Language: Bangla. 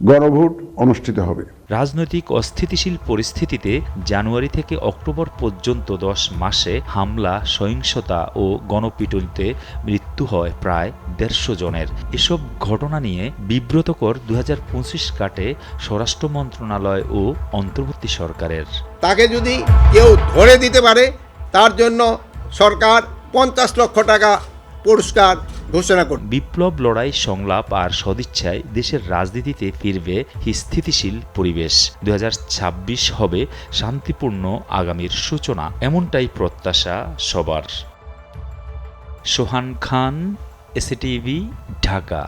গণভোট অনুষ্ঠিত হবে। রাজনৈতিক অস্থিতিশীল পরিস্থিতিতে জানুয়ারি থেকে অক্টোবর পর্যন্ত 10 মাসে হামলা, সহিংসতা ও গণপিটুনিতে মৃত্যু হয় প্রায় 150 জনের। এসব ঘটনা নিয়ে বিব্রতকর 2025 কাটে স্বরাষ্ট্র মন্ত্রণালয় ও অন্তর্বর্তী সরকারের। তাকে যদি কেউ ধরে দিতে পারে তার জন্য সরকার 50 লক্ষ টাকা পুরস্কার ঘোষণা করবে। বিপ্লব, লড়াই, সংলাপ আর সদিচ্ছায় দেশের রাজনীতিতে ফিরবে স্থিতিশীল পরিবেশ। 2026 হবে শান্তিপূর্ণ আগামীর সূচনা, এমনটাই প্রত্যাশা সবার। সোহান খান, এসএটিভি, ঢাকা।